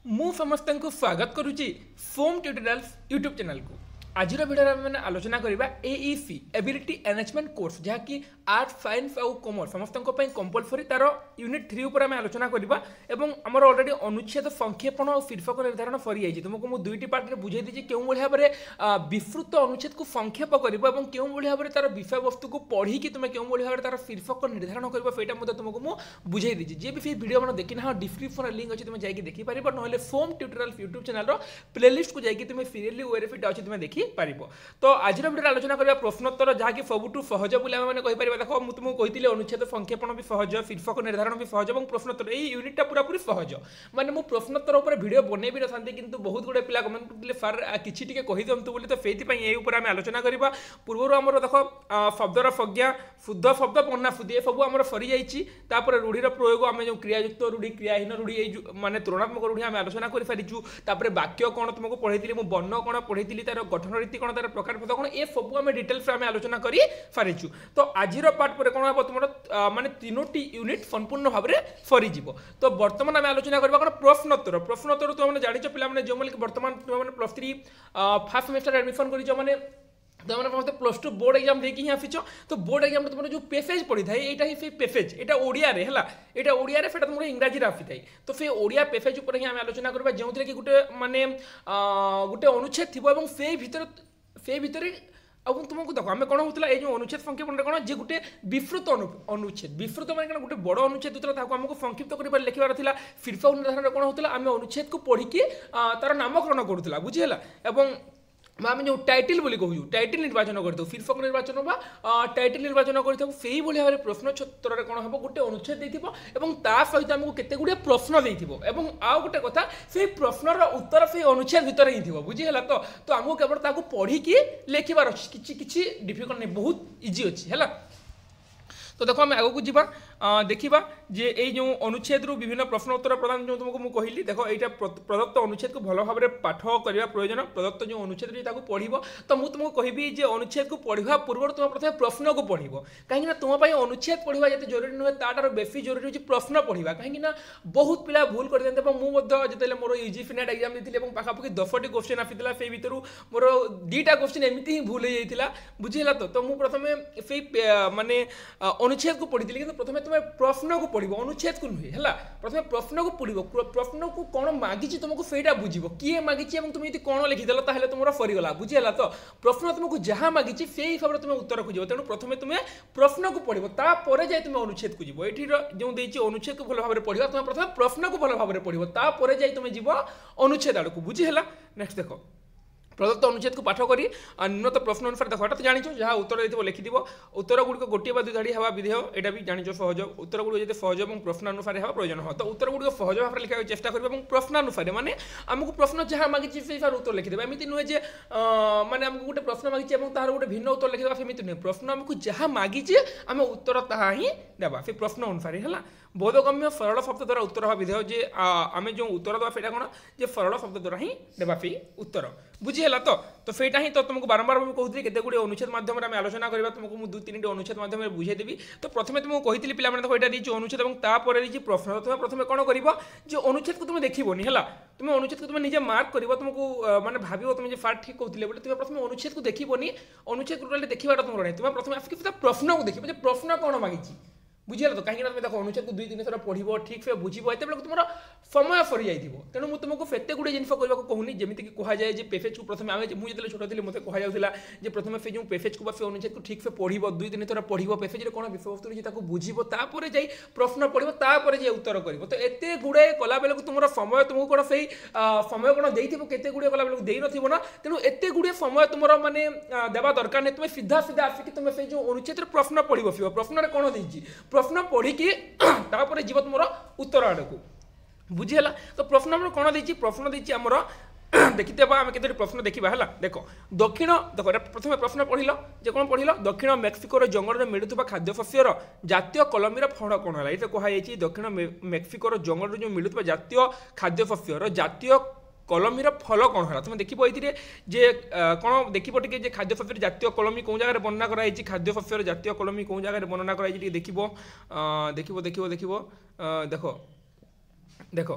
मु समस्त को स्वागत करुच्ची फोम ट्यूटोरियल्स यूट्यूब चैनल को। आज भिडियो आम आलोचना करवा एईसी एबिलिटी एनहांसमेंट कोर्स जहाँकि आर्ट साइंस और कॉमर्स समस्त कंपलसरी तार यूनिट 3 उपर आम आलोचना करवा। आमर अलरेडी अनुच्छेद संक्षेपण और शीर्षक निर्धारण सरी जाइए। तुमको मुझे दुईटी पार्ट में बुझे दी क्यों भाव में विस्तृत अनुच्छेद को संक्षेप कर क्यों भाव में तार विषय वस्तु को पढ़ी तुम क्यों भाव में तार शीर्षक निर्धारण कर तुमको मुझे बुझे दी। जी भी वीडियो मैंने देखी ना डिस्क्रिप्शन लिंक अच्छी तुम जाकि देखिपार ना foam tutorials YouTube channel playlist को जाकि तुम सीरियली वेरीफाइड अच्छी तुम देखी पार। तो आज भिडियो आलोचना करवा प्रश्नोत्तर जहाँकि सबुठू सहज बोली आम कहीपर। देख मुझे तुमको कही अनुच्छेद संक्षेपण भी सहज शीर्षक निर्धारण भी सहज और प्रश्नोत्तर यही यूनिटा पूरापूरी सहज। माने मु प्रश्नोत्तर उपर वीडियो बनै भी नथांती किंतु बहुत गुडे पिला कमेंट करले सार किछि टिके कहि दियंतु बोली। तो सेति पई एई उपर आम आलोचना करबा। पूर्वरु हमर देख शब्दर संज्ञा शुद्ध शब्द पन्ना शुद्धि ए सब हमर सरी जाइछि। तापर रूढ़ीर प्रयोग आम जो क्रियायुक्त रूढ़ी क्रियाहीन रूढ़ी ए माने तुलनात्मक रूढ़ी आम आलोचना कर सारिछु। तापर वाक्य कोन तुमको पढैतिली मु वर्ण कोन पढैतिली तार गठन रीति कोन तार प्रकार पद कोन ए सब आम डिटेल्स आम आलोचना करी सारिछु। तो आजिर पार्ट पर कोन हबो तुमर माने तीनोटी यूनिट संपूर्ण भाव में सरी जीवो। तो वर्तमान आम आलोचना करबा कोन प्रश्नोत्तर। प्रश्नोत्तर तो हमने जानिछ पिला माने जो वर्तमान तुम प्लस 3 फर्स्ट सेमेस्टर एडमिशन करिछ माने तुमने समस्त प्लस 2 बोर्ड एग्जाम देकी ही आसीच। तो बोर्ड एग्जाम तुम जो पेसेज पढ़ी थाए एटा ही से पेसेज एटा ओडिया रे हला एटा ओडिया रे सेटा तुम इंग्रजी रे आसी थाए। तो से ओडिया पेसेज ऊपर ही हम आलोचना करबा जेउथरे कि गुटे माने गुटे अनुच्छेद थिबो एवं से भितर अब तुमको देख आम कौन होता है जो अनुच्छेद संक्षेपण कौन जे गोटे विस्तृत अनुच्छेद विस्तृत मैंने कौन गोटे बड़ अनुच्छेद होता है आमको संक्षिप्त कर लिखार था। शीर्षक निर्धारण कौन होता आम अनुच्छेद को पढ़ी तार नामकरण करूला बुझीगला। एवं आम जो टाइटल बोली कहूँ टाइटल निर्वाचन कर शीर्षक निर्वाचन बा टाइटल निर्वाचन कर भाव में प्रश्न छत्र कौन हम गोटे अनुच्छेद सहित आमको केते गुड़े प्रश्न देथिबो आउ गोटे कथा से प्रश्नर उत्तर से अनुच्छेद भितर ही थी बुझीगला। तो आमको केवल पढ़ी लिखार किसी डिफिकल्ट नहीं बहुत इजी अच्छी है। तो देखो आम आगे को देखा जे ये जो अनुच्छेद रु विभिन्न प्रश्न उत्तर प्रदान जो तुमको मुझे कहली देख यहाँ प्रदत्त अनुच्छेद को भल भाव में पाठ करने प्रयोजन प्रदत्त जो अनुच्छेद रही पढ़। तो मुझे तुमको कहबी जे अनुच्छेद को पढ़ा पूर्व तुम प्रथम प्रश्न को पढ़ कहीं तुम अनुच्छेद पढ़ा जिते जरूरी नुहे तार बेसी जरूरी होची प्रश्न पढ़ा कहीं बहुत पिला भूल कर दिखते। मुझे मोर यूजी फिनेट एग्जाम देती पाखापाखि 10टी क्वेश्चन आसीला से भितर मोर 2टा क्वेश्चन एमती ही भूल हो जाता बुझीगला। तो मुझे प्रथम से माने अनुच्छेद को पढ़ी कि प्रथम तुम प्रश्न को पढ़ अनुच्छेद को नुहे है। प्रथम प्रश्न को पढ़ प्रश्न को कौन मागिची तुमको सहीटा बुझ किए मागिची तुम ये कौन लिखिदेल ताहले तुम सरीगला बुझीगला। तो प्रश्न तुमको जहाँ मागिची से हिसाब से तुम उत्तर खोज तेणु प्रथम तुम प्रश्न को पढ़ तापर जाए तुम अनुच्छेद को जीव। ये जो देती अनुच्छेद को भल भाव में पढ़ा तुम प्रथम प्रश्न को भल भाव में पढ़ तापर जाए तुम जीव अनुच्छेद आड़ को बुझीगला। नेक्स्ट देख प्रदत्त अनुच्छेद को पाठ करी निम्नत प्रश्न अनुसार देख तो जान जहाँ उत्तर देव लिखिद उत्तर गुड़िक गोटे बा 2 धाड़ी हवा विधेय यहाँ भी जान सहज उत्तर गुड़ जो सहज और प्रश्न अनुसार हवा प्रयोजन हो। तो उत्तर गुड़िक सहज भाव में लिखा चेष्टा कर प्रश्न अनुसार माने आमको प्रश्न जहाँ मागिची से हिसाब उत्तर लिखिदेव। एमती नुहे जे माने आमको गोटे प्रश्न मागिची तार गोटे भिन्न उत्तर लिखिदेवा सेमती नुहे प्रश्न आमको जहाँ मागिची आम उत्तर ताहा ही देवा से प्रश्न अनुसार है। बोधगम्य सरल शब्द द्वारा उत्तर हवा विधेय जे आम जो उत्तर देवा से कौन जे सरल शब्द द्वारा ही देवा से उत्तर बुझीगला। तो सेटा ही तो तुमको बारंबार मुझे कहती केते गुड़े अनुच्छेद माध्यम में आलोचना करवा तुमको मुझे 2-3टी अनुच्छेद माध्यम में बुझे देवी। तो प्रथम तुमको कही पे देखो यहाँ देखिए अनुच्छेद और तापर देखिए प्रश्न। तुम प्रथम कौन कर जो अनुच्छेद को तुम देखनी है तुम अनुच्छेद को तुम निजे मार्क कर तुमको माने भाव तुम जो फार ठीक कहते बोले तुम प्रथम अनुच्छेद को देखनी अनुच्छेद टोटाली देखा तुम नहीं तुम प्रथम आसिक प्रश्न को देख प्रश्न कौन मागिची बुझीगला। तो कहीं तुम देखो अनुच्छेद को 2-3 थर पढ़ ठीक से बुझे ये तुम समय सरी जाइए। तेणु मुझे तुमको एत गुड़े जिन करने को कहूनी जमीक कहुए पेसेज को प्रथम आम मुझे छोट थी मतलब कहला जे प्रथम से जो पेसेज को से अनुच्छेद को ठीक से पढ़ 2-3 थर पढ़ पेसेज कौन विषय वस्तु रही बुझे जा प्रश्न पढ़ तापर जा उत्तर कर। तो एत गुड़े कला बेलू तुम समय तुमको कौन से समय कौन देते गुड़े कला बेलू दे ना तेणु एत गुड़े समय तुम माने देवा दरकार नहीं। तुम सीधा सीधा आसिक तुम से जो अनुच्छेद प्रश्न पढ़ बस प्रश्न कौन देती प्रश्न पढ़ी तापर जीव तुम उत्तर आड़ को बुझीगला। तो प्रश्न कौन देती प्रश्न देती आमर देखते आम के प्रश्न देखा है। देख दक्षिण देख प्रथम प्रश्न पढ़ल जे कौन पढ़ल दक्षिण मेक्सिकोर जंगल में मिलुवा खाद्यशस्यर जातीय कलमीर फल कौन है। ये कहुई दक्षिण मेक्सिकोर जंगल जो मिलुवा जातीय खाद्यशस्यर जातीय कलमीर फल कौन है। तुम देख जे कौन देख टे खाद्यशस्यर जातीय कलमी कौन जगह वर्णना कराई खाद्यशस्यर जातीय कलमी कौन जगह वर्णना कराई देख देख देख देख देख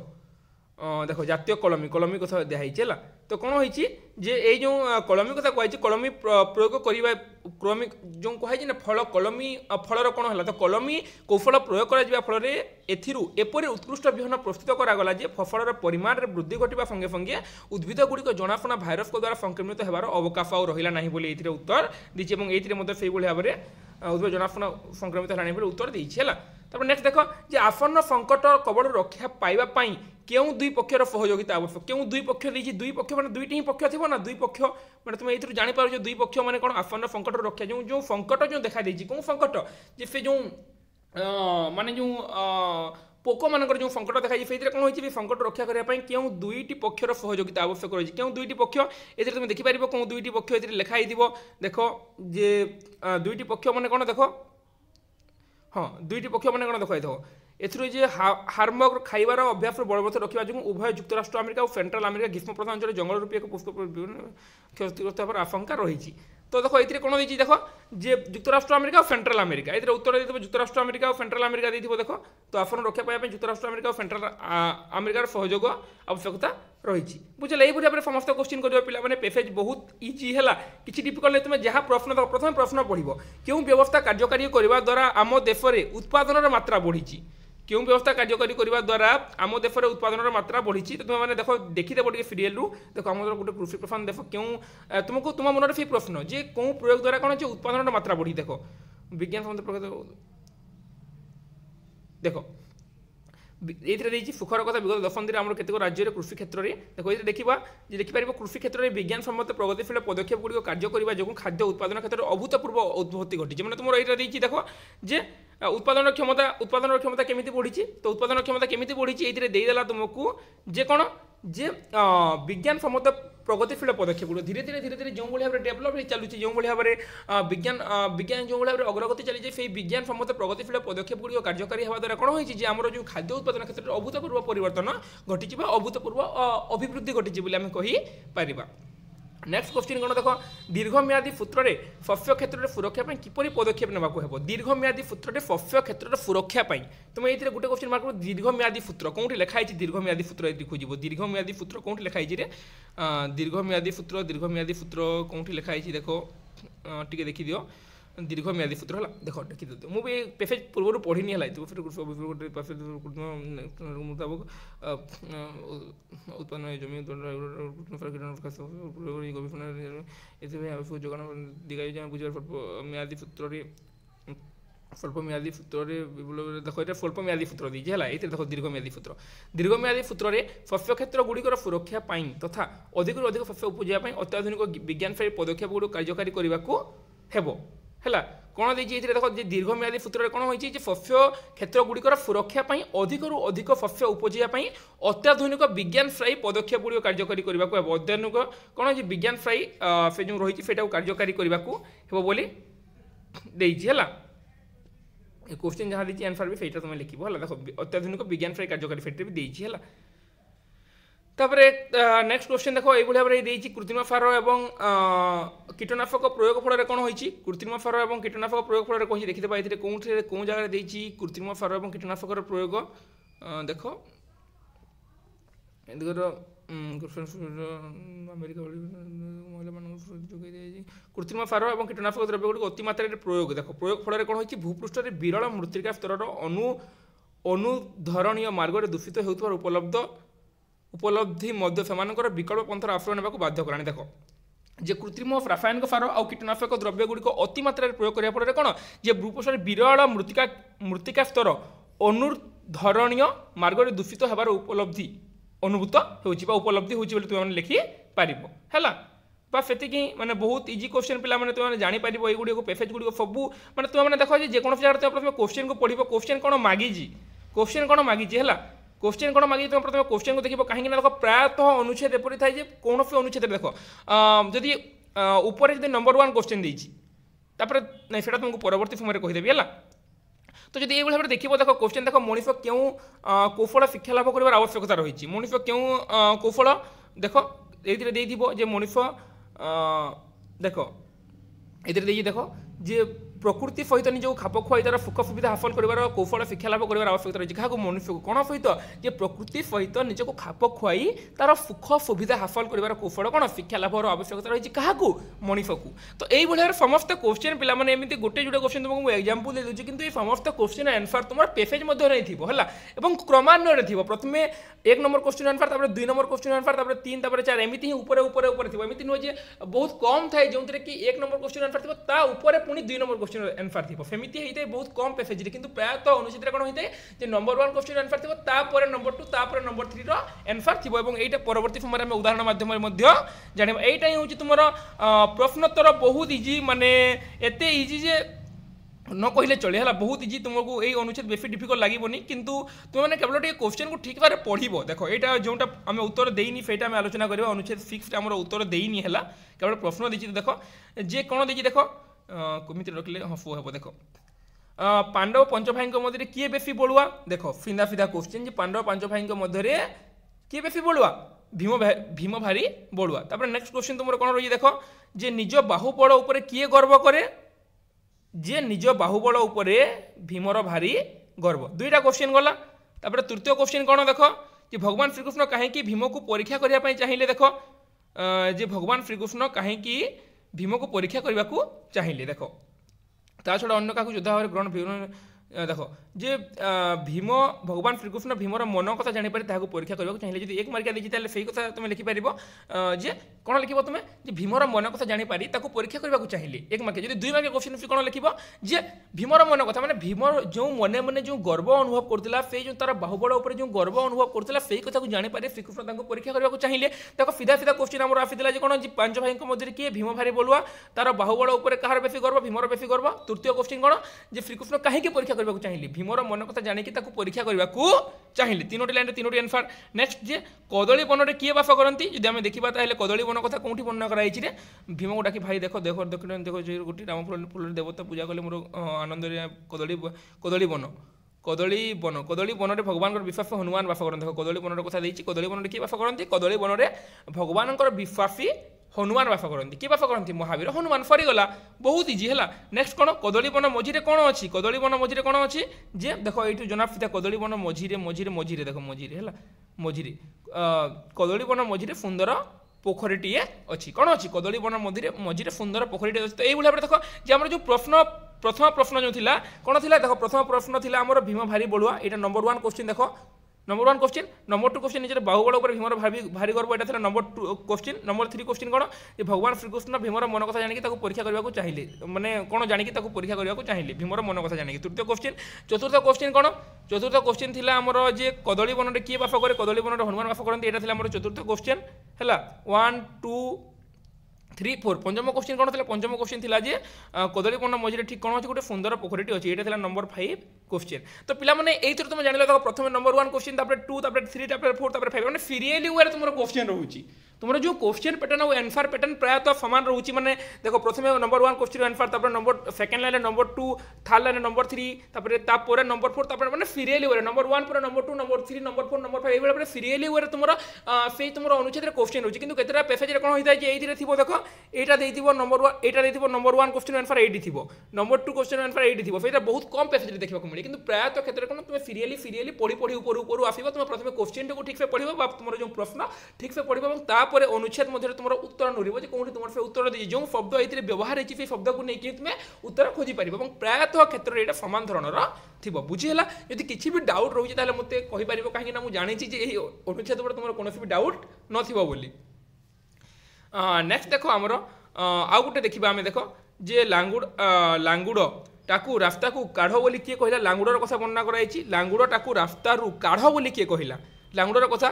देखो जातीय कलमी कलमी कथा दिखाई है तो कौन होती जे ये जो कलमी कथा कहुई कलमी प्रयोग करवा कलमी जो कहुई ना फल कलमी फलर कौन है तो कलमी कौशल प्रयोग कर फल एपरी उत्कृष्ट विहन प्रस्तुत करागला जे फलर परिमाण में वृद्धि घटा संगे संगे उद्भिद गुड़िक जनाशुना भाइरस द्वारा संक्रमित होबार अवकाश आउ रहा ना बोली उत्तर दीजिए से भाव में उद्भिद जनाशुना संक्रमित है उत्तर देती है तापर नेक्स्ट देख जे आसन्न संकट कबल रक्षा पाइबा क्यों दुई पक्षर सहयोगिता आवश्यक क्यों दुई पक्ष देती दुई पक्ष मैंने दुईटी ही पक्ष थी ना दुई पक्ष मैंने तुम ये जापर दुई पक्ष मैंने कौन आसन्न संकट रक्षा जो जो संकट जो देखा देती कौन संकट जे से जो माने जो पोक मानकर जो संकट देखा से कौन होती संकट रक्षा करने क्यों दुईटी पक्षर सहयोगिता आवश्यक रही क्यों दुईटी पक्ष ये तुम देखिपार कौन दुईटी पक्ष ये लिखाई देख जे दुईटी पक्ष मैंने कौन देख हाँ दुईटी पक्ष मैंने कौन देखो ए हार्मग खाइबार अभ्यास बलवत्त रखा जो उभय युक्तराष्ट्र अमेरिका और सेंट्राल अमेरिका ग्रीष्म प्रधान अंचल जंगल रूपी एक पुष्प क्षतिग्रस्त होकर आशंका रही तो देखो ये कौन देती देख जे युक्तराष्ट्र अमेरिका और सेंट्राल अमेरिका ये उत्तर देते युक्तराष्ट्र अमेरिका और सेंट्राल अमेरिका देख देख तो आसन रक्षा पाइबा युक्तराष्ट्र अमेरिका और सेंट्राल अमेरिकार सहयोग आवश्यकता रही बुझे यही भाव में समस्त क्वेश्चन कर पे पेसेज बहुत इजी है किसी डिफिकल्ट तुम जहाँ प्रश्न देख प्रथम प्रश्न पढ़ो क्यों व्यवस्था कार्यकारी करने द्वारा आम देश में उत्पादन मात्रा बढ़ी क्यों व्यवस्था कार्यकारी करने द्वारा आम देश में उत्पादन मात्रा बढ़ी तो तुम मैंने देख देखीदेव टे सीरियल देख आम गोटे कृषि प्रश्न देख क्यों तुमको तुम मन से प्रश्न जे कौन प्रयोग द्वारा कौन उत्पादन मात्रा बढ़ी देख विज्ञान सम्बन्ध देख ये सुखर कथा विगत दशंधि आम केतक राज्य कृषि क्षेत्र में देखो ये देखा देखिपार कृषि क्षेत्र में विज्ञान सम्मत प्रगतिशील पदक्षेप गुड़िक कार्य करने जो खाद्य उत्पादन क्षेत्र में अभूतपूर्व उद्भूति घटी मैंने तुम ये देख जे उत्पादन क्षमता केमी बढ़ी तो उत्पादन क्षमता केमी बढ़ी ये देदेला तुमको जे कौन जे विज्ञान सम्मत प्रगतिशील पदक्षेप गुड़ धीरे धीरे जो भाव में डेभलप चलुची जो भाव में विज्ञान जो भाव में अग्रगति चली से विज्ञान सम्मत प्रगतिशील पदक्षेप गुड़ कार्यकारी होगा द्वारा कौन होती आम जो खाद्य उत्पादन क्षेत्र में अभूतपूर्व परिवर्तन घटी अभूतपूर्व अभिवृद्धि घटी बोली आम कहीपर नेक्स्ट क्वेश्चन कौन देख दीर्घम्यादी सूत्र में शस्य क्षेत्र में सुरक्षा किपरि पदक्षेप नेबाक दीर्घम्यादी सूत्र में शस्य क्षेत्र में सुरक्षा तुम ये गोटे क्वेश्चन मार्क करो दीर्घम्यादी सूत्र कौन लिखाई दीर्घम्यादी सूत्र खोज दीर्घम्यादी सूत्र कौन लिखाई दीर्घम्यादी सूत्र कौन लिखाई देख टी देखी दियो दीर्घम्यादी सूत्र है देख देखी दे मुझे पेसेज पूर्व पढ़ी है मुताबक उत्पन्न जमी गवेषणा जोगान दिखाई बुझे म्यादी सूत्र स्वल्पम्यादी सूत्र देख ये स्वल्पम्यादी सूत्र दीजिए है ये देख दीर्घम्यादी सूत्र में शस्य क्षेत्र गुड़िकर सुरक्षा तथा अधिक अधिक शस्य उपजापी अत्याधुनिक विज्ञानशाली पदक्षेप गुड़ कार्यकारी करने को है कौन देखिए देख दीर्घम्यादी सूत्र में कौन होती शस्य क्षेत्र गुड़िकर सुरक्षा अधिक अधिक शस्य उपजापी अत्याधुनिक विज्ञानशाली पदक्षेप गुड़ कार्यकारी करने को अत्याधुनिक कौन विज्ञानशाली से जो रही है कार्यकारी करने को बोली है क्वेश्चन जहाँ दी आंसर भी सहीटा तुम लिख देख अत्याधुनिक विज्ञानशाली कार्यकारी फेट भी देती है नेक्स्ट क्वेश्चन देख ये भाव में कृत्रिम सार एवं कीटनाशक प्रयोग फल कौन होती कृत्रिम सार और कीटनाशक प्रयोग फल कहीं देखीदे ये कौन कौन जगह देती कृत्रिम सार और कीटनाशक प्रयोग देख अमेरिका कृत्रिम सार और कीटनाशक द्रव्य गुड़ अतिमात्रा प्रयोग देख प्रयोग फल कौन होती भूपृष्ठ में विरल मृत्तिका स्तर अनुधरणीय मार्ग दूषित होता उपलब्धि मध्य से विकल्प पंथर आश्रय ने बाध्य करानी देख जे कृत्रिम रासायनिक सार और कीटनाशक द्रव्य गुड़िक अतिमात्रा प्रयोग करने फल कौन जे भूपृष्ठ विरल मृत्तिका स्तर अनुधरणीय मार्ग दूषित होबार उपलब्धि अनुभूत हो उपलब्धि हो तुम लिखिपार है बस से माने बहुत इजी क्वेश्चन पिला माने तुम जापर ये पेसेज गुड़िक सब माने तुम देख जेको जगह तुम प्रथम क्वेश्चन को पढ़ क्वेश्चन कौन मागिजी है क्वेश्चन कौन मागी तुम प्रथम क्वेश्चन को देख कहीं देख प्रायतः अनुच्छेद एपरी थाए कौन से अनुच्छेद देख जदि ऊपर जब नंबर 1 क्वेश्चन देपर नहीं से तुमको परवर्ती समय कहीदेवी है तो जब ये भाव में देख देख क्वेश्चन देख मनीष क्यों कौशल शिक्षा लाभ कर आवश्यकता रही मनीष क्यों कौशल देख ये मनीष देख ये देख जे प्रकृति सहित निजक खाप खुआई तार सुख सुविधा हासिल कर कौशल शिक्षा लाभ कर आवश्यकता रही क्या मनुष्य को कौन सहित जे प्रकृति सहित निजक खाप खुआई तार सुख सुविधा हासिल कर कौशल कौन शिक्षा लाभ आवश्यकता रही क्या मनुष्य को तो यही समस्त क्वेश्चन पे एमती गोटे जोटे क्वेश्चन तुमको एग्जांपल दे दूसरी कि समस्त क्वेश्चन आंसर तुम पेसेज है क्रमान्वय थी प्रथम 1 number question answer 2 number question answer 3 4 एमती ही ऊपर ऊपर ऊपर थी एमती नुहे बहुत कम थाए जो कि 1 नंबर क्वेश्चन आंसर थी ता ऊपर पुणी 2 नंबर क्वेश्चन आंसर थी सेमती होता है बहुत कम पेसेज किंतु प्रायतः अनुच्छेद कौन होता है नंबर 1 क्वेश्चन आंसर थी तापर नंबर 2 तापर नंबर 3 रो आंसर थी और यहाँ परवर्ती समय में उदाहरण माध्यम जाना यहीटा ही तुम प्रश्नोत्तर बहुत इजी माने एते इजी जे न कहले चले है बहुत इजी तुमको यही अनुच्छेद बेसी डिफिकल्ट लगे किंतु तुम मैंने केवल क्वेश्चन को ठीक भाव पढ़ो देख यहाँ जोटा आम उत्तर देनी से आम आलोचना करवा अनुच्छेद 6 आम उत्तर देनी है केवल प्रश्न देती देख जे कौन देती देख कमी रखिले हाँ फो हे देख पांडव पंच भाई मध्य किए बेसी बड़ुआ देख सीधा सीधा क्वेश्चन पांडव पांच भाई मध्य किए बेसी बड़ुआ भीम भारी बड़ुआ तापर नेक्स्ट क्वेश्चन तुम कौन रही देख जे निज बाहुबल उपर किए गर्व करे जे निज बाहुबल उपरे भीमर भारी गर्व दुईटा क्वेश्चन गला तापर तृतीय क्वेश्चन कौन देख कि भगवान श्रीकृष्ण कहीं भीम को परीक्षा करने चाहिए देख जे भगवान श्रीकृष्ण कहीं भीम को परीक्षा करने को चाहिए देख ता छड़ा अन्य क्या योद्धा भाव ग्रहण देख जे भीम भगवान श्रीकृष्ण भीमर मन कथा जापर ताकू परीक्षा करने को चाहिए जो 1 मार्किया देती सही कथा तुम लिखिपर जे कौन लिख तुम जे भीमर मन कथा जापारी परीक्षा करने को चाहिए 1 मार्किया जो 2 मार्किया क्वेश्चन कौन लिख जे भीमर मन कथा मैंने भीमर जो मने मने जो गर्व अनुभव करता से जो तार बाहुबल उपर जो गर्व अनुभव करता से कथा को जापारे श्रीकृष्ण परीक्षा करने को चाहिए सीधा सीधा क्वेश्चन आम आसी कौन पांच भाई मध्य किए भीम भारी बलुआ तार बाहुबल उपर कहार बेसी गर्व भीमर बेसी गर्व तृतीय क्वेश्चन कौन जे श्रीकृष्ण कहीं परीक्षा करने को चाहिए भीमर मन कथा जानिकी परीक्षा करने को चाहिए 3टी लाइन 3टी आंसर नेक्स्ट जे कदली वन में किए बास करती जो आम देखा कदली वन कथा कौटी वर्णना कराई भीम को डाकी भाई देख देख देख देख गोटे राम फूल देवता पूजा कले मोर आनंद कदली वन कदली वन में भगवान विश्वास हनुमान बास करते कदली वन कथा कदली वन किए बास करती कदली वन में भगवान विश्वासी हनुमान बास करती किए बास करती महावीर हनुमान सरीगला बहुत इजी है नेक्स्ट कौन कदली वन मझीरे कौन अच्छी कदली वन मझीरे कौन अच्छी जे देख ये जना सीधा कदली वन मझीरे मझीरे मझीरे देख मझीरे है मझीरे कदली वन मझीरे सुंदर पोखरीटीए अच्छी कौन अच्छी कदली वन मझीरे सुंदर पोखरीटे अच्छी तो ये देख जे आम जो प्रथम प्रश्न जो थिला कौन थिला देख प्रथम प्रश्न थिला आमर भीम भारी बड़ुआ यहाँ नंबर 1 क्वेश्चन देख नंबर 1 क्वेश्चन नंबर 2 क्वेश्चन निजे बाहुबल उपर भीमर भारी गर्व यहाँ नंबर 2 क्वेश्चन नंबर 3 क्वेश्चन कौन ये भगवान श्रीकृष्ण भीमर मन कथा जानिकी परीक्षा करने को चाहिए माने कौन जानिकी परीक्षा करने को चाहिए भीमर मन कथा जानिकी तृतीय क्वेश्चन चतुर्थ क्वेश्चन कौन चतुर्थ क्वेश्चन थिला आमर जे कदली वन में किए बास करे कदली वन हनुमान बास करते यहाँ थिला आमर चतुर्थ क्वेश्चन है 1 2 3 4 पंचम क्वेश्चन कौन था पंचम क्वेश्चन थिला जे कदली वन मझे ठीक कौन अच्छे गोटे सुंदर पोखरीटी अच्छी यहाँ नंबर 5 क्वेश्चन तो पिलाने ये तुम जान लो प्रथम नंबर 1 क्वेश्चन 2 3 4 5 मैंने सीरियली वे तुम क्वेश्चन रोचे तुम जो क्वेश्चन पैटर्न और आंसर पैटर्न प्रायतः सामान रोचे मैंने देखो प्रथम number 1 question answer number second line number 2 third line number 3 number 4 मैंने सीरियली वे नंबर 1 पर नंबर 2 नंबर 3 नंबर 4 नंबर 5 ये सीरियली वे तुम से तुम अनुच्छेद क्वेश्चन रोचे कि केतटा पेसेज कौन होता है ये थी देख यहाँ नंबर 1 यहाँ नंबर 1 क्वेश्चन आंसर ये नंबर 2 क्वेश्चन आंसर ये से बहुत कम पेसेज देखा मिले कि प्रायतः क्षेत्र में तुम सीरियली पढ़ी पढ़ी ऊपर आस तुम प्रथम क्वेश्चन को ठीक से पढ़ तुम जो प्रश्न ठीक से पढ़ अनुच्छेद मध्य तुम उत्तर नुरीब कौन तुम से उत्तर दी जो शब्द ये व्यवहार होती शब्द को लेकिन तुम उत्तर खोजी पार प्रायतः क्षेत्र में यहाँ सामान धरणर थी बुझीगला यदि किसी भी डाउट रोचे ताहले मते कहि परिबो कहीं मुझे जानी जे अनुच्छेद पर तुम कौन भी डाउट नथिबो बोली नेक्स्ट देख आमर आउ गोटे देखा आम देख जे लांगुड़ टाकू रास्ता को काढ़ बोली किए कहला लांगुड़र कथा वर्णना कराई लांगुड़ टाकू रास्ता काढ़ बोली किए कहला लांगुड़र कथा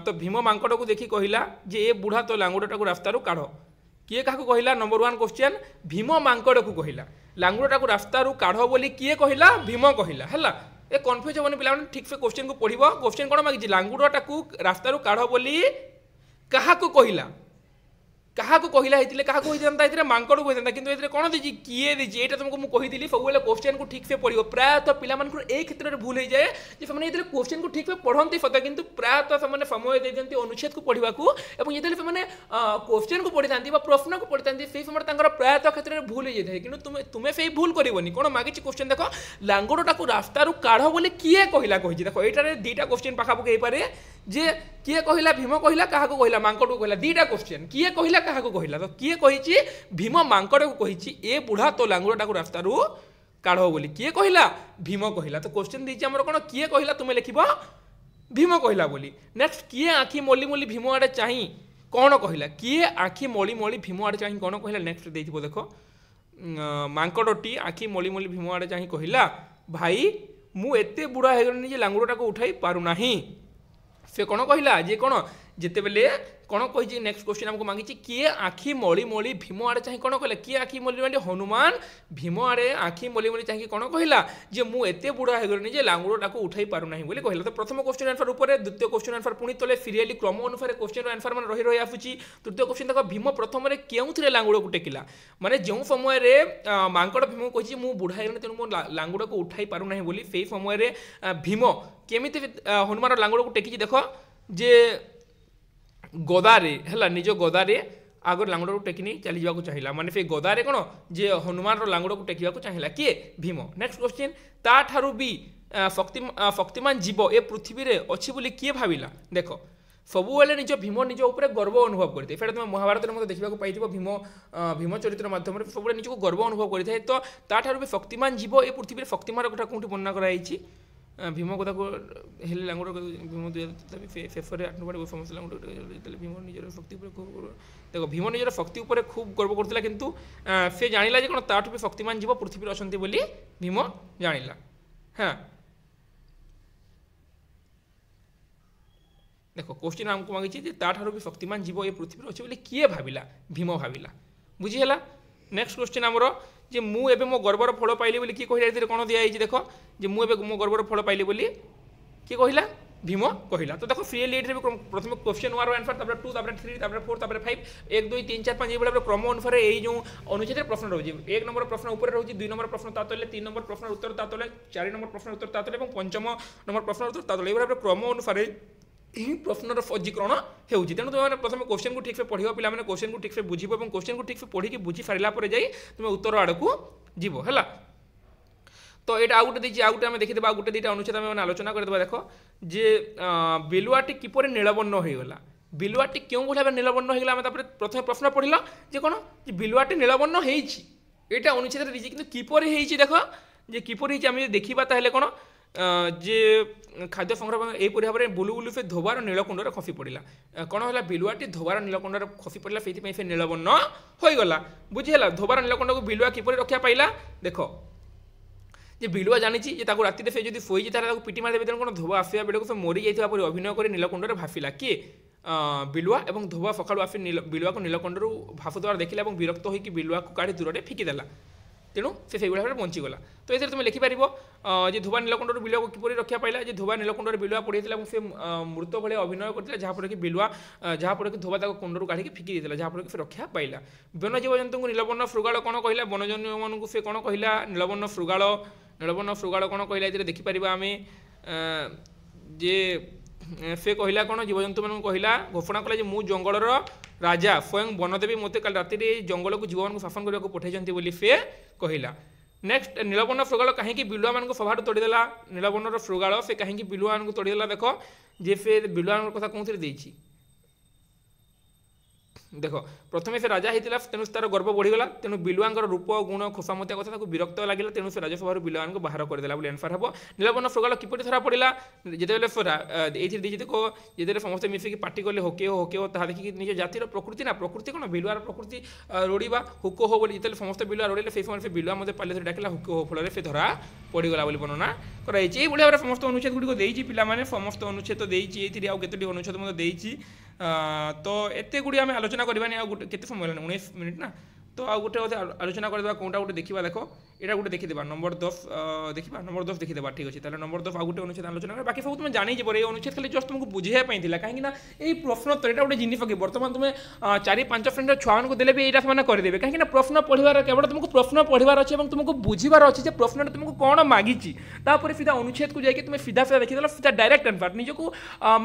तो भीम मांकड़ को देखी कहला जे ए बुढ़ा तो लांगुड़ टाकू रास्ता काढ़ किए क्या कहला नंबर 1 क्वेश्चन भीम मांकड़ को कहला लांगुड़ टाकू रास्ता काढ़ बोली किए कहला भीम कहला है ए कन्फ्यूज हेनी पिला ठीक से क्वेश्चन को पढ़ो क्वेश्चन कौन मांगी लांगुड़ टाकू रास्ता काढ़ बोली क्या कहला क्या कहला होते क्या कहता मांकड़ को कहता कि ये कौन देती किए देती यहाँ तुमको मुझे कही सब क्वेश्चन को ठीक से पढ़ प्रायतः पिला क्षेत्र में भूल हो जाए से क्वेश्चन को ठीक से पढ़ती सत कि प्रायतः से समय देते अनुच्छेद को पढ़ा जिते से क्वेश्चन को पढ़ी था प्रश्न को पढ़ी था से समय प्रायतः क्षेत्र में भूल हो जाए कि तुम्हें से भूल करनी कौन मागिच क्वेश्चन देख लांगड़टा को रास्तार काढ़ बोले किए कहला कही देख ये दुईटा क्वेश्चन पाखापाखि हो पारे जे किए कहला भीम कहला क्या कहला मांकड़ को कहला दुईटा क्वेश्चन किए कहला क्या कहला तो किए कही भीम मांकड़ को कही ए बुढ़ा तो लांगड़टा को रास्तार काढ़ बोली किए कहला भीम कहला तो क्वेश्चन देती आमर कौन किए कहला तुम्हें लिख भीम कहला बोली नेक्स्ट किए आखि मली मली भीम आड़े चाही कौन कहला किए आखि मली मली भीम आड़े चाही कौन कहला नेक्स्ट देखो देख मांकड़टी आखि मली मली भीम आड़े चाही कहला भाई मु एते बुढ़ा हो गली लांगड़टा को उठाई पारुना से कौन कहला जे कौन जिते बेले कौन कही नेक्स्ट क्वेश्चन आमको मांगी किए आखि मली मली भीम आड़े चाहे कौन कहला किए आखि मली मली हनुमान भीम आड़े आखि मली मली चाहे कौन कहला जे मु एते बुढ़ा हो गली लांगड़टा को उठाई पारुना बोली कहला तो प्रथम क्वेश्चन आंसर ऊपर द्वितीय क्वेश्चन आंसर पुणी तले सीरियली क्रम अनुसार क्वेश्चन आंसर मान रही आसूची तृतीय क्वेश्चन देख भीम प्रथम क्यों लांगड़ को टेकिला माने जो समय मांकड़ भीम को कही मु बुढ़ा हो तेणु मो लांगड़ को उठाई पारुना बोली से समय भीम केमी हनुमान लांगड़ को टेकी देख जे गदारे है निज गदारे आगर लांगड़ को टेकी नहीं चली जावाक चाहिए माने से गदारे कौन जे हनुमान लांगड़ को टेकिया चाहिए किए भीम नेक्स्ट क्वेश्चन ता ठारू भी शक्तिमान जीव ए पृथ्वी रे अच्छी बोली किए भाविला देख सबुले निज भीम निज उपर गर्व अनुभव करते फिर तुम महाभारत में देखा पाई भीम भीम चरित्र माध्यम सब निज को गर्व अनुभव करते तो ताठारू भी शक्तिमान जीव ए पृथ्वी में शक्तिमान कथा कौटी वर्णना कराई भीम कथा को हेले लांगड़ भीम शेष में 8 नंबर समस्त लांगड़ भीम निजर शक्ति देख भीम निजर शक्ति उपर खूब गर्व करता किंतु से जानिला जे कौन ताठू भी शक्तिमान जीव पृथ्वी अच्छा बोली भीम जानिला हाँ देख क्वेश्चन आमको मांगी ताठारू भी शक्तिमान जीव ये पृथ्वी अच्छे बोली किए भाविला भीम भाविला बुझीगला नेक्स्ट क्वेश्चन आमर जे मु एबे मो गर्वर फल पाइली बोली किए कहला कौन दिखाई देख जे मु एबे मो गर्वर फल पाइली बोली किए कहला भीम कहला तो देखो फ्री एलिट प्रथम क्वेश्चन 1 आंसर 2 3 4 5 1 2 3 4 5 ये क्रम अनुसार यही जो अनुच्छेद प्रश्न रोचे 1 नंबर प्रश्न ऊपर रोचे 2 नंबर प्रश्न तातले 3 नंबर प्रश्न उत्तर तातले 4 नंबर प्रश्न उत्तर तातले और 5 नंबर प्रश्न उत्तर तातले ये क्रम अनुसार यही प्रश्नर फजीकरण होती तेणु तुम प्रथम क्वेश्चन को ठीक से पढ़ पिला क्वेश्चन को ठीक से बुझ और क्वेश्चन को ठीक से पढ़ी बुझी सारा पर जाई तुम उत्तर आड़ को जीव है तो ये आउ गोटे आउ गोटे देखीदे आउ गोटे दुटा अनुच्छेद आम आलोचना करदे देख जे बिलुआटी किपर नीलवर्ण होगला बिलुआटी क्यों भाव नीलवर्ण होगला प्रथम प्रश्न पढ़ला जे कौन बिलुआटी नीलवर्ण होटा अनुच्छेद दीजिए कि किपर देख जे किपर आम देखा ताहले कौन जे खाद्य संग्रह यहीपरि भाव में बुलू बुलू से धोबार नीलकुंडर खसी पड़ा कौन है बिलुआटी धोबार नीलकुंडर खसी पड़ा से नीलवर्ण होगला बुझीगला धोबार नीलकुंड को बिलुआ किपर रक्षा पाइला देख जे बिलुआ जानी राति से जो शोई पिटी मारिदेवे तेणु कौन धोबा आसवा बेड़े से मरी जाइए अभिनय कर नीलकुंडर भाफिला किए बिलुआ और धोबा सका आसी बिलुआ को नीलकुंडर भासुद्वार देखला और विरक्त होकर बिलुआ को काढ़ी दूर फिकिदेला तेणु से भाव में बंचीगला तो ये तुम लिखिपार जे धोबा नीलकुंडर बिलुआ को किपर रक्षा पाइला जे धोबा नीलकुंडर बिलुआ पड़ेगा और से मृत भाई अभिनय करता जहाँफल कि बिलुआ जहाँफल कि धोबा कुंडर काढ़ी फिकी देता जहाँफल कि रक्षा पाइला वन जीवजंतु को नीलवर्ण शृगाल कौन कहला वनजन्य मानू से कौन कहला नीलवर्ण शृगाल कौन कहला ये देखिपार आम जे से कहला कौन जीवजंतु मान कहला घोषणा कला मु जंगलर राजा स्वयं वनदेवी मत काल राति जंगल को जीव मान शासन करने पठाई से कहला नेक्स्ट नीलवर्ण शृगाल कहीं बिलुआ मान सभा तोड़देला नीलवर्ण शृगाल से कहीं बिलुआ मान तोड़देला देख जे से बिलुआ कथा कौन देती देख प्रथम से राजा होता तेणु तार गर्व बढ़ीगला तेणु बिलुआंर रूप गुण खोसामतिया कथा विरक्त लगे तेणु से राजसभा बिलुआ को बाहर करदेला आंसर हम नीलवर्ण शृगाल किपर धरा पड़ा जिते ये दीजिए देख जिते समस्त मिसिक पार्टी कले होके हो ताहा देखिए निज जातिर प्रकृति ना प्रकृति कौन बिलुआर प्रकृति रोड़ा हुक हो बोली जिते समस्त बिलुआ रोड़े से समय से बिलुआ मत पाले डाकिला हुक हो फल से धरा पड़गला वर्णना कराई भाई भाव समस्त अनुच्छेद गुड़िक देती पे समस्त अनुच्छेद देती आउ केतोटी अनुच्छेद मत देती तो एत गुड़ी आम आलोचना करवानी आउ गोटे केते समय 19 मिनिट ना तो आउ गोटे आलोचना करवा कौटा गोटे देखा देख এটা গোটে দেখিদেবা নম্বর 10 देखा नंबर 10 देखीदेवा ठीक अच्छे ताहले नंबर 10 आ गोटे अनुच्छेद आलोचना कर बाकी सब तुम जानी जे ये अनुच्छेद खाली जस्ट तुमको बुझाइया थिला कहीं ये प्रश्नोत्तर यहाँ गोटे जिनिस कि बर्तमान तुम 4-5 फ्रेंड छुआ को देले भी यहाँ से करेंगे कहीं प्रश्न पढ़वार केवल तुमको प्रश्न पढ़वार अच्छे और तुमको बुझार अच्छे प्रश्न तुमको कौन मागी सीधा अनुच्छेद को जाकि तुम सीधा देखीदेल सीधा डायरेक्ट आंसर निजक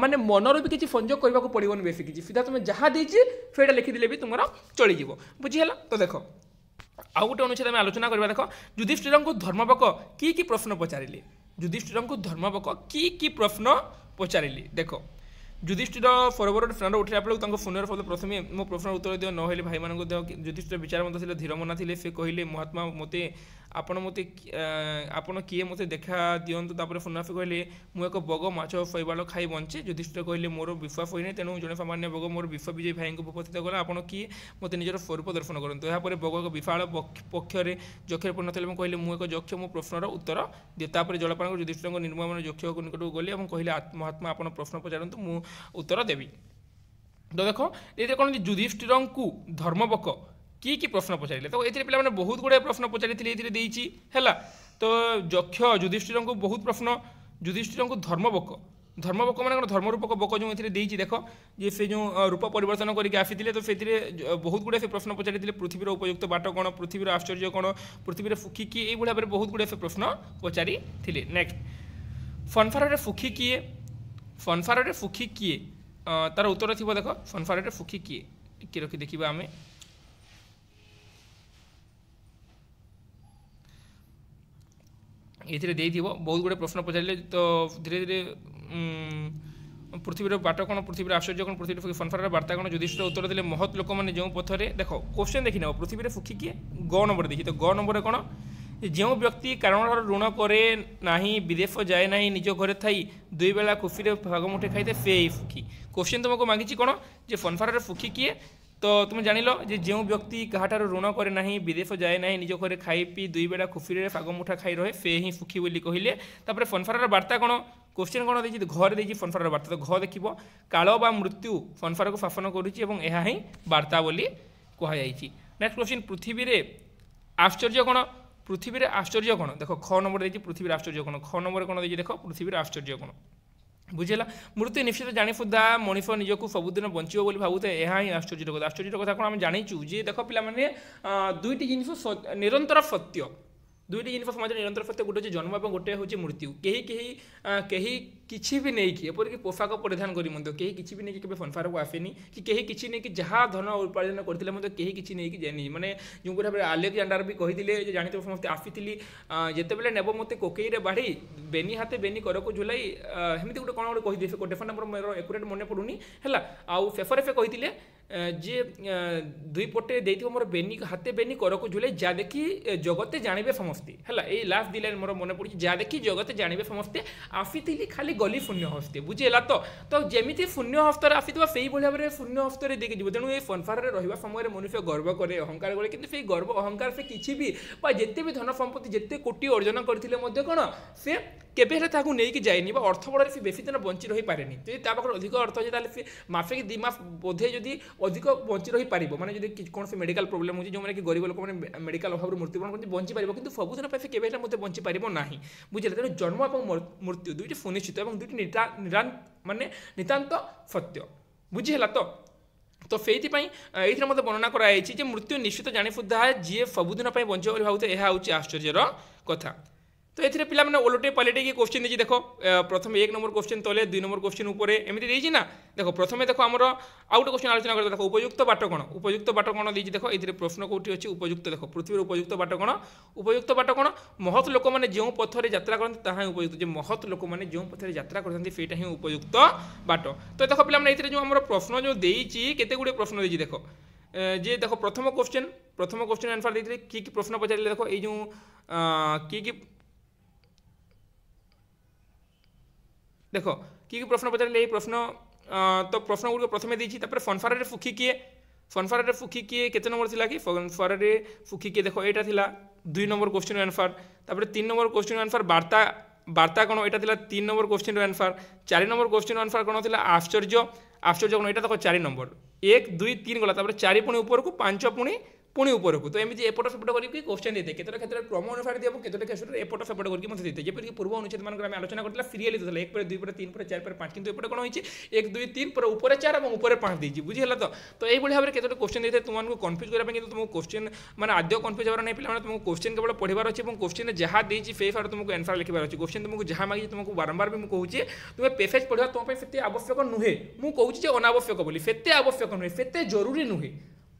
माने मनर भी किसी संजोग करने को पड़ोन बेस किसी सीधा तुम जहाँ देती से लिखिदे भी तुम चलीज बुझीगला तो देख आउ गोटे अनुच्छेद आम आलोचना करवा देख युधिष्ठिर को धर्मपक कि प्रश्न पचारे युधिष्ठिर को धर्मपक कि प्रश्न पचारे देख युधिष्ठिर फरवर फ्रेंड उठे फोन फल प्रथम मो प्रश्न उत्तर दियो नहले भाई मान युधिष्ठिर विचार मत धीरमना थे से कहले महात्मा मते आपण किए मत देखा दिंतु फोन कहले मुझे एक बग माछ फैबाल खाई बंचे युधिष्ठिर कहले मोर विश्वास होना तेणु जड़े सामान्य बग मोर विश्व विजय भाई को उपस्थित कला आपड़ किए मत निजर स्वरूप दर्शन करूँ यापर बग विशाल पक्षर जक्षर पूर्ण थे कहले मुझे एक जक्ष मो प्रश्नर उत्तर दिए जलपान युधिष्ठिर निर्मम जक्ष निकट गली और कहले महात्मा आप प्रश्न पचारतु मु उत्तर देवी तो देख ये कौन युधिष्ठिर को धर्मपक कि प्रश्न पचारे तो ये पे बहुत गुड़ाए प्रश्न पचारी है तो जक्ष युधिष्ठिर को बहुत प्रश्न युधिष्ठिर को धर्मपक धर्मपक मान धर्मरूपक बक जो ये देख ये से जो रूप परिवर्तन करके आसी तो से बहुत गुड़ाए से प्रश्न पचारी पृथ्वीर उपयुक्त बाट कौन पृथ्वीर आश्चर्य कौन पृथ्वीर फुखी किए ये भाव में बहुत गुड़ाए से प्रश्न पचारी नेक्स्ट फनफारे फुखी किए फनफारे फुखी किए तार उत्तर थी देख फनफारे फुखी किए टी रखी देखा आम ये बहुत गुड़े प्रश्न पचारे तो धीरे धीरे पृथ्वीर बाट कौन पृथ्वीर आश्चर्य कौन पृथ्वी फनफार वार्ता कौन युधिष्ठिर उत्तर देले महत लोक मैंने जो पथरे देख क्वेश्चन देखी ना पृथ्वी फुखी किए ग नंबर देखी तो ग नंबर कौन जो व्यक्ति कारण ऋण करे ना विदेश जाए ना निज घर थी दुई बेला खुशी भाग मुठे खाई से ही फुखी क्वेश्चन तुमको मांगी कौन जे फनफार फुखी किए तो तुम जान जे जो व्यक्ति कहाटार ऋण करे ना विदेश जाए ना निज घर खाई पी दुई बेला खुशी फाग मुठा खाई रहे से ही सुखी बोली कहले तापर फनफार वार्ता कौन क्वेश्चन कौन देखिए घर देखिए फनफार वार्ता तो घ देख काल बा मृत्यु फनफार को शासन करुँच ही वार्ता बोली कहुई नेक्स्ट क्वेश्चन पृथ्वी आश्चर्य कौन पृथ्वी आश्चर्य कौन देख ख नंबर देखिए पृथ्वी आश्चर्य कौन ख नंबर कौन देखिए देख पृथ्वी आश्चर्य कौन बुझेगा मृत्यु निश्चित जानी सुधा मनीष निजक सबुदिन बंचो बोली भावुए यहाँ ही आश्चर्य कथा कौन आम जाचु जे देख पे दुईट जिनिस निरंतर सत्य दुईटी जिन समाज निरंतर सत्य गोटे हूँ जन्म और गोटे हूँ मृत्यु कहीं किसी भी नहीं एपरिक पोशाक परिधान करी कहीं किसी भी नहीं फनफार को आसेनी कि कहीं किसी नहीं जहाँ धन उपार्जन करते कहीं किसी नहीं जानी माने जो भाव में आलेक्जांडर भी कही जानी समस्त आसी जिते नेब मत कोकई बाढ़ी बेनी हाथे बेनी करक झुलाई एमती गोटे कौन गोटे कही गोटे नंबर मोर एकुरेट मन पड़ूनी है आउ शेषर से कही जे दुई पटे देथिबो मोर बेनी हाथे बेनी करक झुले जा देखी जगते जानिबे समस्ते हैला ए लास्ट दिले मोर मने पड़ी जा देखी जगते जानिबे समस्ते आफिथिली खाली गली शून्य हस्ते बुझेला तो जेमिति शून्य हस्तर आफिथिबा सेही बढिया भाबरे शून्य हस्तर देखि जिवो तेणु ए फनफार रे रहिबा समय रे मनुष्य गर्व करे अहंकार करे किंतु सेही गर्व अहंकार से किछि भी बा जेते भी धन संपत्ति जेते कोटी अर्जन करथिले मध्ये कोन से केबे हेले ताकू नै कि जायनि बा अर्थ बडरे से बेसी दिन बंची रही पारेनी जदि ता पाखर अधिक अर्थ जे ताले से मासे कि 2 मास बोधे जदि अधिक बंची रही पारिबो माने जदि कौन से मेडिकल प्रॉब्लम होची जो माने कि गरीब लोक माने मेडिकल अभाव मृत्युवरण करते बंची पारिबो किंतु सबुदिन पैसे केबे हेले मते बंची पारिबो नाही बुझिले तेणु जन्म और मृत्यु दुईटी सुनिश्चित और दुईटी माने नितांत सत्य बुझिला तो से मत वर्णना कराई मृत्यु निश्चित जानी सुधा जी सबुदिन बंच भावते यह हूँ आश्चर्यर कथा तो ये पे ओलटे पलटे की क्वेश्चन देखिए देख प्रथम 1 नंबर क्वेश्चन तले 2 नंबर क्वेश्चन ऊपर एमती ना देखो प्रथम देखो आमर आउ गोटे क्वेश्चन आलोचना कर देखो उपयुक्त बाट कौन देखिए देख ये प्रश्न कौटी अच्छी उपयुक्त देख पृथ्वी उपयुक्त बाट कौन महत लोक मैंने जो पथर यात्रा करते ताहा उपयुक्त महत लोक मैंने जो पथर यात्रा करते सेटा ही उपयुक्त बाट तो देख पे जो आम प्रश्न जो देती केते गुड़े प्रश्न देती देख जे देख प्रथम क्वेश्चन आंसर देते कि प्रश्न पचारे देख ये जो कि देख कि प्रश्न पचारे प्रश्न तो प्रश्न गुड़ प्रथम देती फनफार फुखी किए केते नंबर थिला कि फनफार फुखी किए देख यहाँ थिला 2 number question answer 3 number question answer वार्ता कौन यहाँ थिला 3 number question answer 4 number question answer कौन थिला आश्चर्य कौन यहाँ देख 4 नंबर 1 2 3 गला 4 पुणी ऊपर को 5 पुणी पुणी उपरकू तो एमती एपट सेपट करके क्वेश्चन देते केतटा क्षेत्र क्रम अनुसार दिए केतटा क्षेत्र में एपट सेपट करके मत देते जैसे पूर्व अनुच्छेद मान आम आलोचना करते फ्रीली देते 1 पर 2 पर 3 पर 4 पर 5 किंतु एपटे कौन होती 1 2 3 पर ऊपर 4 और ऊपर 5 देती बुझीगला तो यही भाव में केतटा क्वेश्चन देते तुमको कन्फ्यूज करने कि तुमको क्वेश्चन मैंने आद्य कन्फ्यूज होगा नहीं पे तुमको क्वेश्चन केवल पढ़ार अच्छे क्वेश्चन जहाँ देती से हिसाब से तुमको आंसर लिखार अच्छे क्वेश्चन तुमको जहाँ मांगी तुमको बारंबार भी मुझे तुम्हें पेसेज पढ़ा तुम से आवश्यक नुहे मुझे अनावश्यक बोली से आवश्यक नुहे से जरूरी नुहे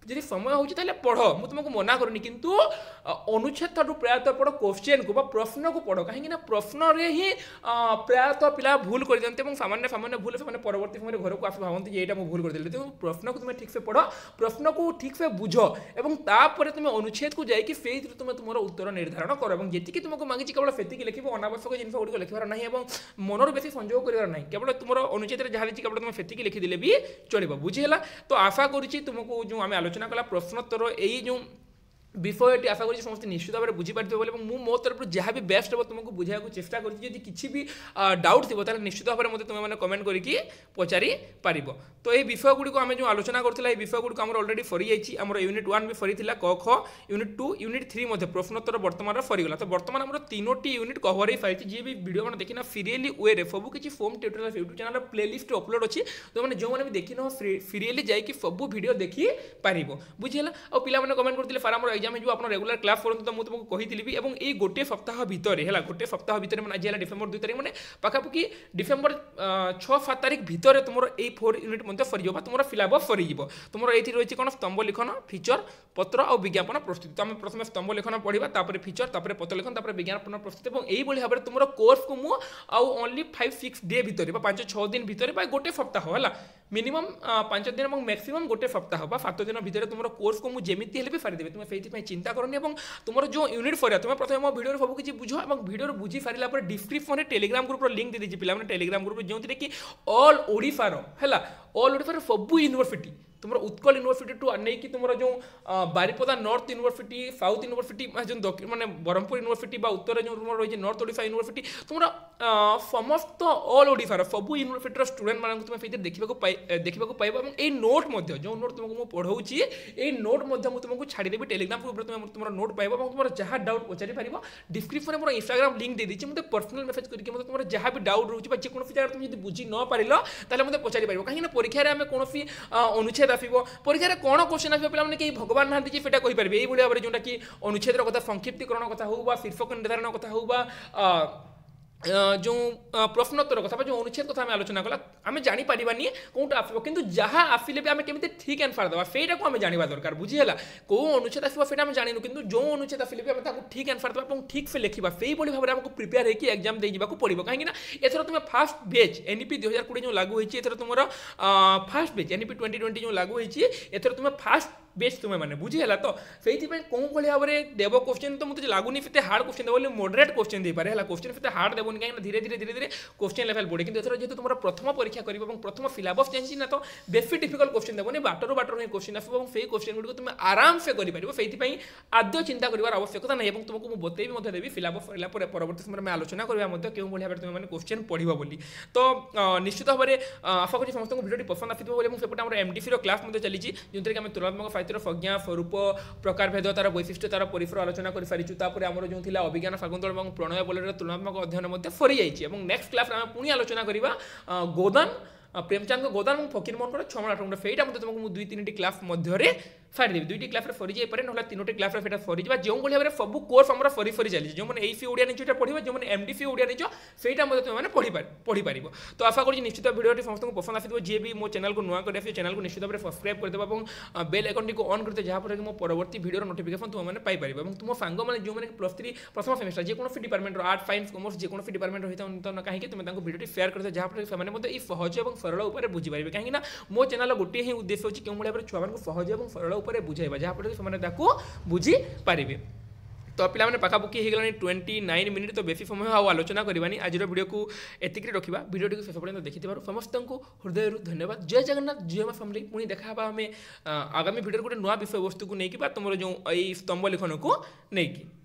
जी समय होता पढ़ मुझे तुमको मना करूनी किंतु अनुच्छेद ठार प्रायतः पढ़ क्वेश्चन को प्रश्न को पढ़ कहीं प्रश्न ही प्रायतः पिला भूल कर दिखते सामान्य सामान्य भूल से परवर्ती समय घर को आस भावती ये भूल कर देते प्रश्न को तुम ठीक से पढ़ प्रश्न को ठीक से बुझ और तापर तुम अनुच्छेद को जाकि से तुम तुम उत्तर निर्धारण कर जी तुमको मांगी केवल से लिख अनावश्यक जिन गुड़िक लिखार ना और मनर बेसी संयोग करार ना केवल तुम अनुच्छेद जहाँ देखिए केवल तुम से लिखिदे भी चलो बुझीगला तो आशा करुँच तुमको जो आम आलोचना कला प्रश्नोत्तर यही जो विषयटी आशा करी समस्त निश्चित भाव में बुझीपारे बोले मो तरफ जहाँ भी बेस्ट हम तुमको बुझाया चेष्टा करी किसी भी डाउट थी निश्चित भाव में तुम मैंने कमेंट करके पचारि पार तो ये विषय गुड़ी आम जो आलोचना करूँ विषय गुड़ी आम अलरेडी सरी जाइए यूनिट 1 भी सरी क ख यूनिट 2 यूनिट 3 प्रश्नोत्तर बर्तमान सरीगला तो बर्तमान आम 3टी यूनिट कवर हो सारी जी भी वीडियो मैंने देखना फ्रीली वे सब किसी foam tutorial YouTube channel playlist upload अच्छी तो मैंने जो मैंने भी देखी न फ्रीली जाकि सब वीडियो देखी पार बुझीगला और पिला कमेंट करते सार आम एग्जाम जो आप रेगुलर क्लास करूँ तो मुझे तुमको कही और ये गोटे सप्ताह भितर है गोटे सप्ताह भितर मैंने आज डिसेम्बर 2 तारीख मैंने पाखापाखि डिसेम्बर 6-7 तारीख भितर तुम ये 4 यूनिट मध्य सरीज तुम सिलेबस सरीज तुम ये रही कौन स्तंभ लिखन फीचर पत्र और विज्ञापन प्रस्तुति तो आम प्रथम स्तंभ लिखन पढ़ा फीचर पत्र लिखन विज्ञापन प्रस्तुति और यही भाव में तुम कोर्स को मुझे ओनली 5-6 डे भितर 5-6 दिन भितर गोटे सप्ताह है मिनिमम 5 दिन और मैक्सिमम गोटे सप्ताह 7 दिन भितर तुम कोर्स को मुझे भी सारीदेवी तुम से चिंता करनी तुम जो यूनिट सर तुम प्रथम मो वीडियो सब किसी बुझ और वीडियो बुझी सारा डिस्क्रिप्शन में टेलीग्राम ग्रुप लिंक दे दीजिए पे टेलीग्राम ग्रुप जो कि ऑल ओडिशार है ऑल ओडिशार सब यूनिवर्सिटी तुम उत्कल यूनिवर्सिटी टू नहीं कि तुम जो Baripada north university south university जो दक्षिण माने ब्रह्मपुर यूनिवर्सिटी उत्तर जो तुम रही नॉर्थ ओडिशा यूनिवर्सिटी तुम समस्त ऑल ओडिशार सब यूनिवर्सिटी स्टूडेंट मान तुम से देखा पाइब और नोट जो नोट तुमको पढ़ाऊँगी ये नोट तुमको छाड़देवी टेलीग्राम ग्रुप तुम तुम नोट पाइब और तुम जहाँ डाउट पचारि पार डिस्क्रिप्शन में मोर इंस्टाग्राम लिंक दे दीजिए मतलब पर्सनल मेसेज करके मतलब तुम जहाँ भी डाउट रोचे जेको जगह तुम जो बुझी न पार मतलब पचारि पार कहीं परीक्षा आम कौन अनुच्छेद आसो परीक्षा कौन क्वेश्चन आसो पे कहीं भगवान ना जी से कहीपर यही भाव में जोटा कि अनुच्छेद कथा संक्षिप्तीकरण कथा हो शीर्षक निर्धारण कथा हो जो प्रश्नोत्तर कथा जो अनुच्छेद कथा आम आलोचना कला आम जापारानी कौटा आसो कि जहाँ आसिले भी आम केमी ठीक आंसर देवा सेटा को आम जाना दरकार बुझीगला कौ अनुच्छेद आसो से आम जानू कि जो अनुच्छेद आसिले भी आम ठीक आंसर देवा और ठीक से लिखा से भाव में आमको प्रिपेयर होकर एग्जाम दे जावाक पड़ो कहीं एथर तुम फास्ट बेच एनईपी 2020 जो लागू होती है तुम फास्ट बेच एनईपी 2020 जो लागू होती है एथर तुम फास्ट बेच तुम्हें मैंने बुझीगला तो से कौन भाव में देव क्वेश्चन तो मुझे लगुनि से हार्ड क्वेश्चन देव मॉडरेट क्वेश्चन दे पारे क्वेश्चन से हार्ड देवनी कहीं धीरे धीरे क्वेश्चन लेवल बढ़े कि जेहतु तुम प्रथम परीक्षा कर प्रथम सिलेबस चेंज ना तो बेसी डिफिकल्ट क्वेश्चन देवनी बाटर बाटर क्वेश्चन आसो से क्वेश्चन गुड़ तुम आराम से कर आद्य चिंता कर आवश्यकता नहीं तुमको मुझे बतेबी देवी सिलेबस सरला परवर्ती समय में आलोचना करवा क्यों भाव में तुम क्वेश्चन पढ़ बोली तो निश्चित भाव में आशा करी समस्त वीडियो पसंद आसपटे एमडीसी क्लास चली जो कि तुलनात्मक साहित्य संज्ञा स्वरूप प्रकार भेद तार वैशिष्ट्य तार परिसर आलोचना कर सारी आमर जो थी अभिज्ञान शाकुंतल और प्रणय बल तुलनात्मक अध्ययन सरी जाइए नेक्स्ट क्लास आम पुणी आलोचना करवा गोदान प्रेमचंद गोदान और फकीर मोहन 6 8 फेटा तुमको 2-3 क्लास मध्य सारीदेवी 2टी क्लास सरी जापे ना 3टी क्लास सरी जा जो भाव में सब कोर्स आम सरी सरी चली जो मैंने एसी ओडिया निज पढ़ा जो मैंने एमडीसी ओडिया निज से तुमने पढ़ी पार तो आशा करी निश्चित वीडियो समस्त पसंद आसो जी भी मो चैनल को नुआ कर चैनल को निश्चित भाव में सब्सक्राइब करदे और बेल आइकन को ऑन करते जहाँफल कि मो परवर्ती वीडियो नोटिफिकेशन तुमने पाइपर और तुम सांग मैंने जो मैंने +3 प्रथम सेमेस्टर जेकोसी डिपार्टमेंट आर्ट साइंस कमर्स जेकोसी डिपार्टमेंट होता है कहीं तुम वीडियो शेयर करते जहाँफल से सहज और सरल उपर बुझीपारे कहीं मो चैनल गोटे ही उद्देश्य होची क्यों भाव में छुआ को सहज और सरल उपर बुझाइबा जहाँफल से बुझी पारे तो पिला मैंने पाखापाखि हो गलानी 29 मिनिट तो बेसी समय आलोचना करवानी आज वीडियो को एतिक रखा वीडियो को शेष पर्यटन देखि समस्त को हृदय धन्यवाद जय जगन्नाथ जय मां फैमिली पुणी देखा आम आगामी वीडियो गोटे नुआ विषय वस्तु को लेकिन तुम जो स्तंभ लिखन को लेकिन।